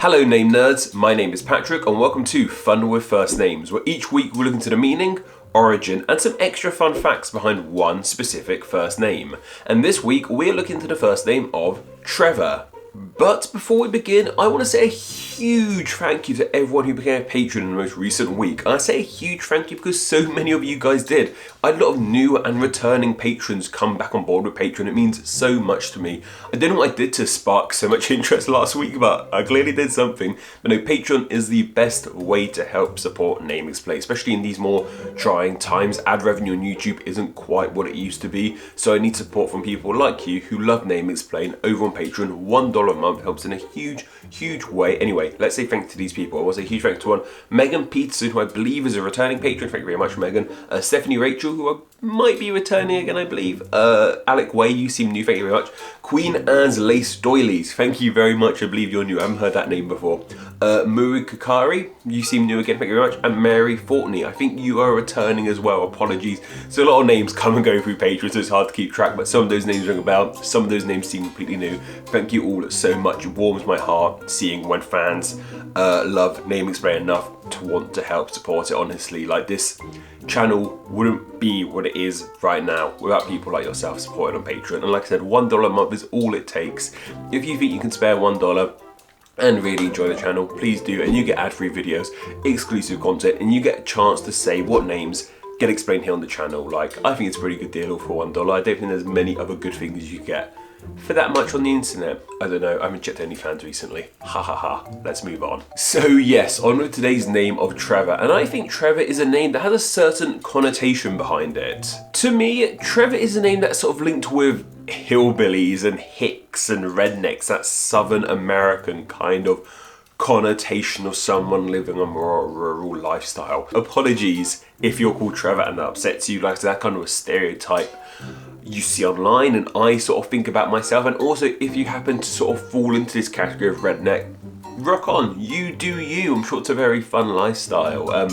Hello name nerds, my name is Patrick and welcome to Fun with First Names, where each week we look into the meaning, origin and some extra fun facts behind one specific first name. And this week we're looking into the first name of Trevor. But before we begin, I want to say a huge thank you to everyone who became a patron in the most recent week. And I say a huge thank you because so many of you guys did. I had a lot of new and returning patrons come back on board with Patreon. It means so much to me. I don't know what I did to spark so much interest last week, but I clearly did something. But no, Patreon is the best way to help support Name Explain, especially in these more trying times. Ad revenue on YouTube isn't quite what it used to be, so I need support from people like you who love Name Explain over on Patreon. $1 a month helps in a huge way. Anyway, let's say thank you to these people. I want to say a huge thank you to one, Megan Peterson, who I believe is a returning patron. Thank you very much, Megan. Stephanie Rachel, who I might be returning again, I believe. Alec Way, you seem new. Thank you very much. Queen Anne's Lace Doilies, thank you very much. I believe you're new. I haven't heard that name before. Muri Kakari, you seem new again. Thank you very much. And Mary Fortney, I think you are returning as well. Apologies. So a lot of names come and go through Patreon, so it's hard to keep track. But some of those names ring a bell. Some of those names seem completely new. Thank you all so much. It warms my heart seeing when fans love Name Explain enough to want to help support it. Honestly, like, this channel wouldn't be what it is right now without people like yourself supporting on Patreon. And like I said, $1 a month is all it takes. If you think you can spare $1 and really enjoy the channel, please do, and you get ad-free videos, exclusive content, and you get a chance to say what names get explained here on the channel. Like, I think it's a pretty good deal for $1. I don't think there's many other good things you get for that much on the internet. I don't know, I haven't checked any fans recently. Ha ha ha, let's move on. So yes, on with today's name of Trevor. And I think Trevor is a name that has a certain connotation behind it. To me, Trevor is a name that's sort of linked with hillbillies and hicks and rednecks, that Southern American kind of connotation of someone living a more rural lifestyle. Apologies if you're called Trevor and that upsets you. Like, that kind of a stereotype you see online, and I sort of think about myself. And also, if you happen to sort of fall into this category of redneck, rock on, you do you. I'm sure it's a very fun lifestyle.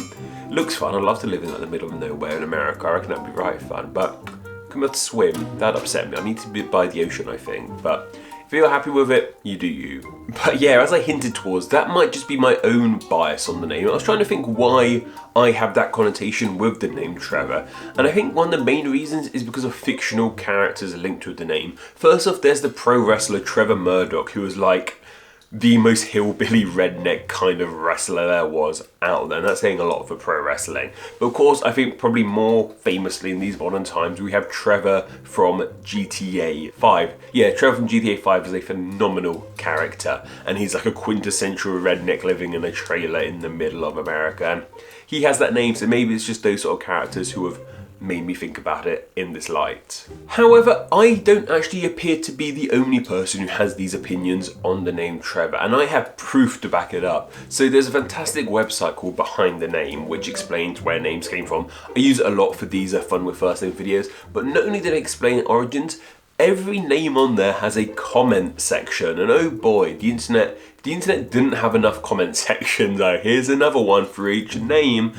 Looks fun. I'd love to live in like the middle of nowhere in America. I reckon that'd be right fun, but come out to swim, that'd upset me. I need to be by the ocean, I think. But if you're happy with it, you do you. But yeah, as I hinted towards, that might just be my own bias on the name. I was trying to think why I have that connotation with the name Trevor. And I think one of the main reasons is because of fictional characters linked with the name. First off, there's the pro wrestler Trevor Murdoch, who was like the most hillbilly redneck kind of wrestler there was out there, and that's saying a lot for pro wrestling. But of course, I think probably more famously in these modern times, we have Trevor from GTA 5. Yeah, Trevor from GTA 5 is a phenomenal character, and he's like a quintessential redneck living in a trailer in the middle of America. And he has that name, so maybe it's just those sort of characters who have made me think about it in this light. However, I don't actually appear to be the only person who has these opinions on the name Trevor, and I have proof to back it up. So there's a fantastic website called Behind the Name, which explains where names came from. I use it a lot for these Fun with First Name videos, but not only did I explain origins, every name on there has a comment section, and oh boy, the internet didn't have enough comment sections. Here's another one for each name.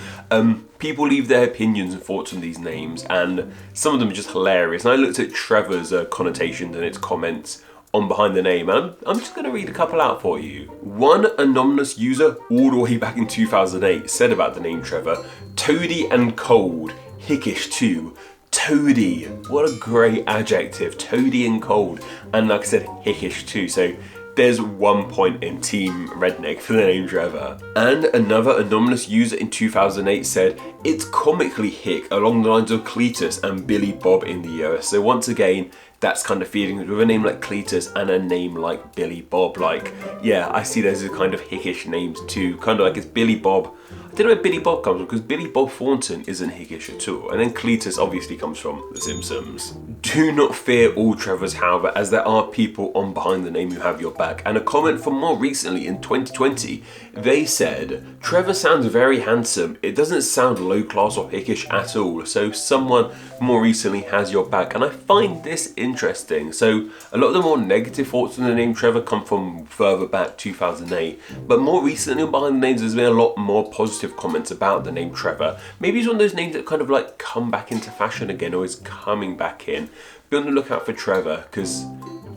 People leave their opinions and thoughts on these names, and some of them are just hilarious. And I looked at Trevor's connotations and its comments on Behind the Name, and I'm just going to read a couple out for you. One anonymous user all the way back in 2008 said about the name Trevor, "Toady and cold, hickish too." Toady, what a great adjective. Toady and cold, and like I said, hickish too. So there's 1 point in Team Redneck for the name Trevor. And another anonymous user in 2008 said, "It's comically hick, along the lines of Cletus and Billy Bob in the US." So once again, that's kind of feeding with a name like Cletus and a name like Billy Bob. Like, yeah, I see those as kind of hickish names too. Kind of like it's Billy Bob. I don't know where Billy Bob comes from, because Billy Bob Thornton isn't hickish at all. And then Cletus obviously comes from The Simpsons. Do not fear all Trevors, however, as there are people on Behind the Name who have your back. And a comment from more recently in 2020, they said, "Trevor sounds very handsome. It doesn't sound low class or hickish at all." So someone more recently has your back, and I find this interesting. So a lot of the more negative thoughts on the name Trevor come from further back, 2008. But more recently on Behind the Names, there's been a lot more positive comments about the name Trevor. Maybe it's one of those names that kind of like come back into fashion again, or is coming back in. Be on the lookout for Trevor, because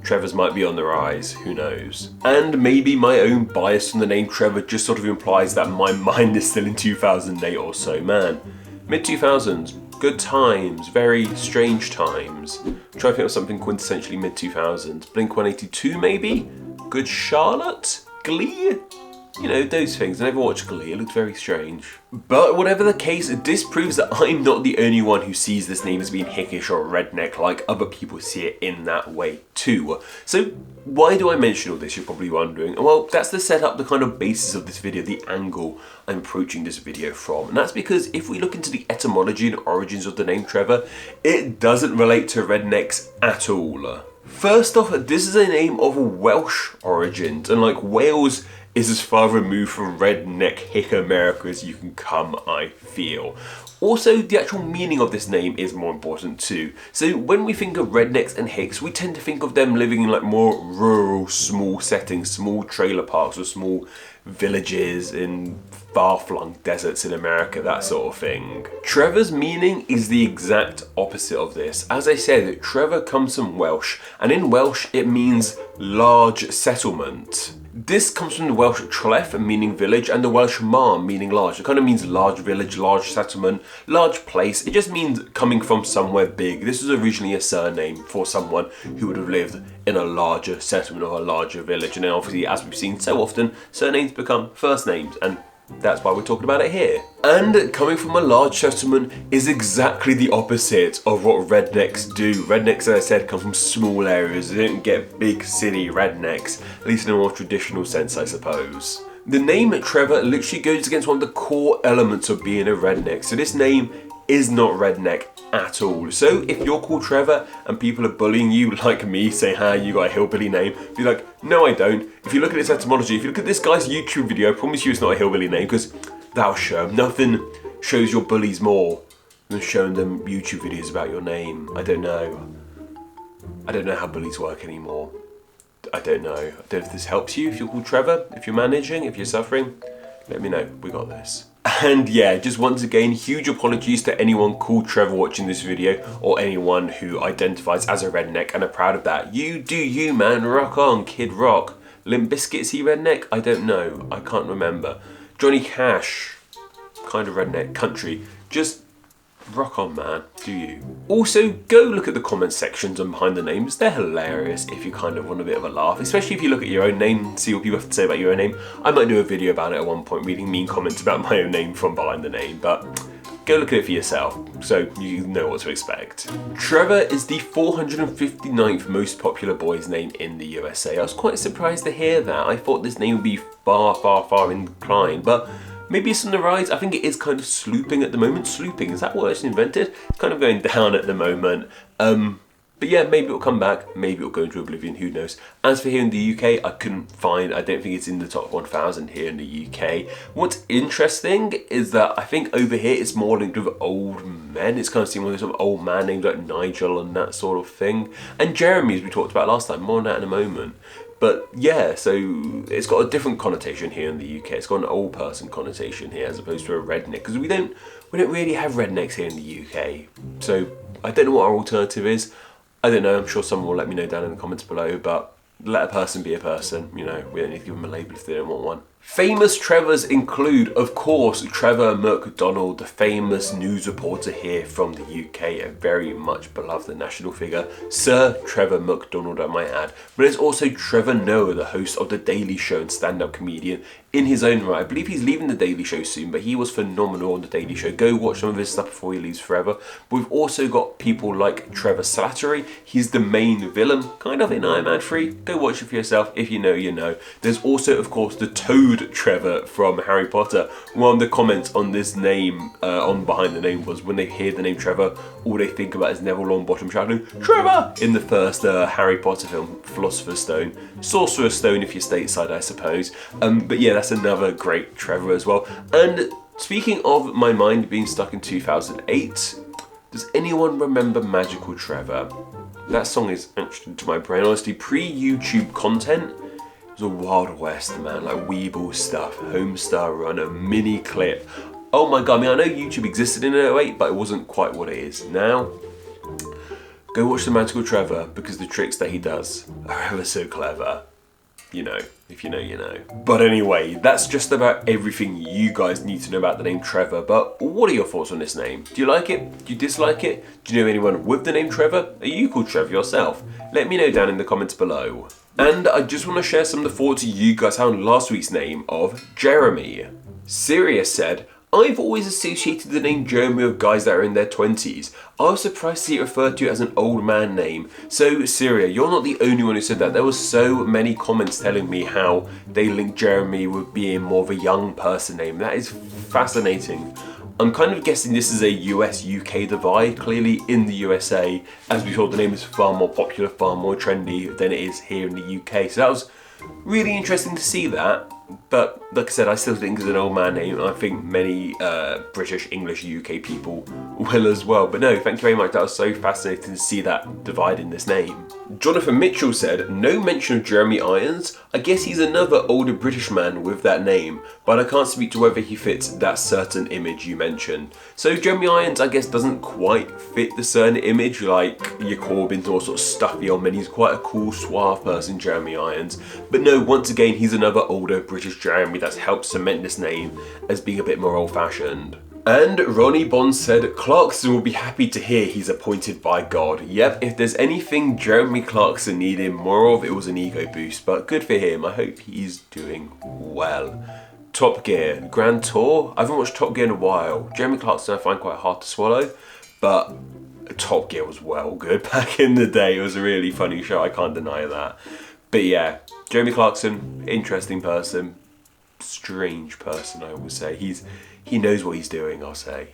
Trevors might be on the rise, who knows. And maybe my own bias from the name Trevor just sort of implies that my mind is still in 2008 or so. Man, mid-2000s, good times, very strange times. Try to think of something quintessentially mid-2000s. Blink-182 maybe? Good Charlotte? Glee? You know, those things. I never watched Glee, it looked very strange. But whatever the case, this proves that I'm not the only one who sees this name as being hickish or redneck, like other people see it in that way too. So why do I mention all this, you're probably wondering? Well, that's to set up the kind of basis of this video, the angle I'm approaching this video from. And that's because if we look into the etymology and origins of the name Trevor, it doesn't relate to rednecks at all. First off, this is a name of Welsh origins, and like Wales is as far removed from redneck hick America as you can come, I feel. Also, the actual meaning of this name is more important too. So when we think of rednecks and hicks, we tend to think of them living in like more rural, small settings, small trailer parks or small villages in far-flung deserts in America, that sort of thing. Trevor's meaning is the exact opposite of this. As I said, Trevor comes from Welsh, and in Welsh it means large settlement. This comes from the Welsh tref, meaning village, and the Welsh mar, meaning large. It kind of means large village, large settlement, large place. It just means coming from somewhere big. This was originally a surname for someone who would have lived in a larger settlement or a larger village. And then obviously, as we've seen so often, surnames become first names, and that's why we're talking about it here. And coming from a large settlement is exactly the opposite of what rednecks do. Rednecks, as I said, come from small areas. They don't get big city rednecks, at least in a more traditional sense, I suppose. The name Trevor literally goes against one of the core elements of being a redneck. So this name is not redneck at all. So if you're called Trevor and people are bullying you like me, say, "Hi, you got a hillbilly name," be like, "No, I don't." If you look at its etymology, if you look at this guy's YouTube video, I promise you it's not a hillbilly name, because that'll show. Nothing shows your bullies more than showing them YouTube videos about your name. I don't know how bullies work anymore. I don't know. I don't know if this helps you, if you're called Trevor, if you're managing, if you're suffering. Let me know. We got this. And yeah, just once again, huge apologies to anyone called Trevor watching this video, or anyone who identifies as a redneck and are proud of that. You do you, man. Rock on, Kid Rock. Limp Bizkit, is he redneck? I don't know. I can't remember. Johnny Cash, kind of redneck. Country. Just rock on, man. Do you? Also, go look at the comment sections and behind the names. They're hilarious if you kind of want a bit of a laugh, especially if you look at your own name, see what people have to say about your own name. I might do a video about it at one point, reading mean comments about my own name from behind the name, but go look at it for yourself so you know what to expect. Trevor is the 459th most popular boy's name in the USA. I was quite surprised to hear that. I thought this name would be far inclined, but maybe it's on the rise. I think it is kind of slooping at the moment. Slooping, is that what it's invented? It's kind of going down at the moment. But yeah, maybe it'll come back. Maybe it'll go into oblivion, who knows. As for here in the UK, I couldn't find, I don't think it's in the top 1,000 here in the UK. What's interesting is that I think over here it's more linked with old men. It's kind of seen one of those sort of old man names like Nigel and that sort of thing. And Jeremy, as we talked about last time, more on that in a moment. But yeah, so it's got a different connotation here in the UK. It's got an old person connotation here as opposed to a redneck, because we don't really have rednecks here in the UK. So I don't know what our alternative is. I don't know. I'm sure someone will let me know down in the comments below. But let a person be a person. You know, we don't need to give them a label if they don't want one. Famous Trevors include, of course, Trevor McDonald, the famous news reporter here from the UK, a very much beloved national figure. Sir Trevor McDonald, I might add. But there's also Trevor Noah, the host of The Daily Show and stand-up comedian in his own right. I believe he's leaving The Daily Show soon, but he was phenomenal on The Daily Show. Go watch some of his stuff before he leaves forever. But we've also got people like Trevor Slattery. He's the main villain, kind of in Iron Man 3. Go watch it for yourself. If you know, you know. There's also, of course, the Toad Trevor from Harry Potter. One of the comments on this name, on behind the name, was when they hear the name Trevor, all they think about is Neville Longbottom shouting, "Trevor!" in the first Harry Potter film, Philosopher's Stone. Sorcerer's Stone if you're stateside, I suppose. But yeah, that's another great Trevor as well. And speaking of my mind being stuck in 2008, does anyone remember Magical Trevor? That song is etched into my brain. Honestly, pre-YouTube content, it was a Wild West, man, like Weeble stuff, Homestar Runner, mini clip. Oh my god, I mean, I know YouTube existed in 2008, but it wasn't quite what it is now. Go watch The Magical Trevor, because the tricks that he does are ever so clever. You know, if you know, you know. But anyway, that's just about everything you guys need to know about the name Trevor. But what are your thoughts on this name? Do you like it? Do you dislike it? Do you know anyone with the name Trevor? Are you called Trevor yourself? Let me know down in the comments below. And I just want to share some of the thoughts you guys had on last week's name of Jeremy. Sirius said, I've always associated the name Jeremy with guys that are in their 20s. I was surprised to see it referred to as an old man name. So Syria, you're not the only one who said that. There were so many comments telling me how they link Jeremy with being more of a young person name. That is fascinating. I'm kind of guessing this is a US-UK divide. Clearly in the USA, as we saw, the name is far more popular, far more trendy than it is here in the UK. So that was really interesting to see that. But like I said, I still think it's an old man name, and I think many British, English, UK people will as well. But no, thank you very much. That was so fascinating to see that divide in this name. Jonathan Mitchell said, no mention of Jeremy Irons. I guess he's another older British man with that name, but I can't speak to whether he fits that certain image you mentioned. So Jeremy Irons, I guess, doesn't quite fit the certain image, like your Corbyn's all sort of stuffy old man. He's quite a cool, suave person, Jeremy Irons. But no, once again, he's another older British Jeremy that's helped cement this name as being a bit more old-fashioned. And Ronnie Bond said, Clarkson will be happy to hear he's appointed by God. Yep, if there's anything Jeremy Clarkson needed more of, it was an ego boost, but good for him. I hope he's doing well. Top Gear, Grand Tour. I haven't watched Top Gear in a while. Jeremy Clarkson I find quite hard to swallow, but Top Gear was well good back in the day. It was a really funny show, I can't deny that. But yeah, Jeremy Clarkson, interesting person, strange person I would say. He knows what he's doing, I'll say.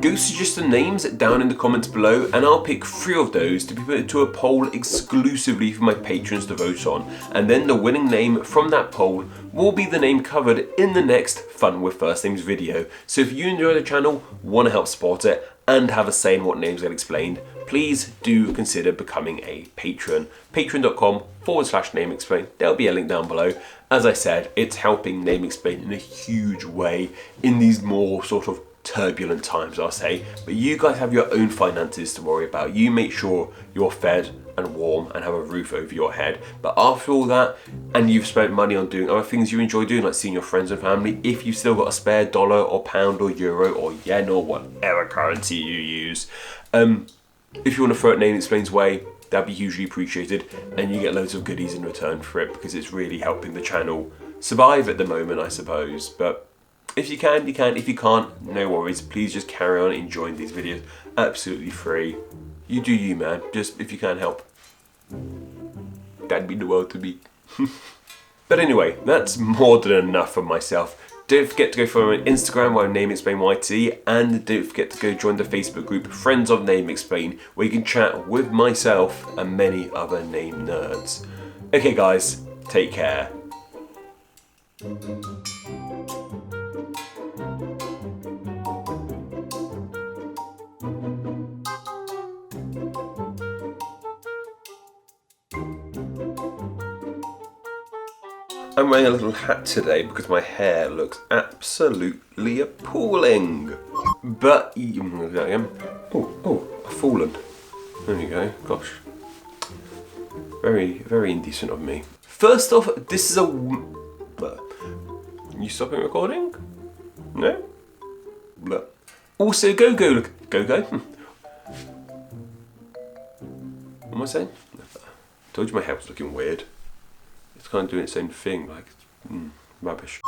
Go suggest the names down in the comments below, and I'll pick 3 of those to be put into a poll exclusively for my patrons to vote on. And then the winning name from that poll will be the name covered in the next Fun with First Names video. So if you enjoy the channel, want to help support it, and have a say in what names get explained, please do consider becoming a patron. Patreon.com/name explain. There'll be a link down below. As I said, it's helping Name Explain in a huge way in these more sort of turbulent times, I'll say. But you guys have your own finances to worry about. You make sure you're fed and warm and have a roof over your head. But after all that, and you've spent money on doing other things you enjoy doing, like seeing your friends and family, if you've still got a spare dollar or pound or euro or yen or whatever currency you use, if you want to throw it Name Explain's way, that'd be hugely appreciated, and you get loads of goodies in return for it, because it's really helping the channel survive at the moment, I suppose. But if you can, you can. If you can't, no worries. Please just carry on enjoying these videos. Absolutely free. You do you, man. Just if you can help. That'd mean the world to me. But anyway, that's more than enough for myself. Don't forget to go follow me on Instagram where I'm Name Explain YT, and don't forget to go join the Facebook group Friends of Name Explain, where you can chat with myself and many other name nerds. Okay guys, take care. I'm wearing a little hat today because my hair looks absolutely appalling. But, oh, I've fallen. There you go, gosh. Very, very indecent of me. First off, this is a... You stopping recording? No? Also, go. What am I saying? Told you my hair was looking weird. It's kind of doing its own thing, like, rubbish.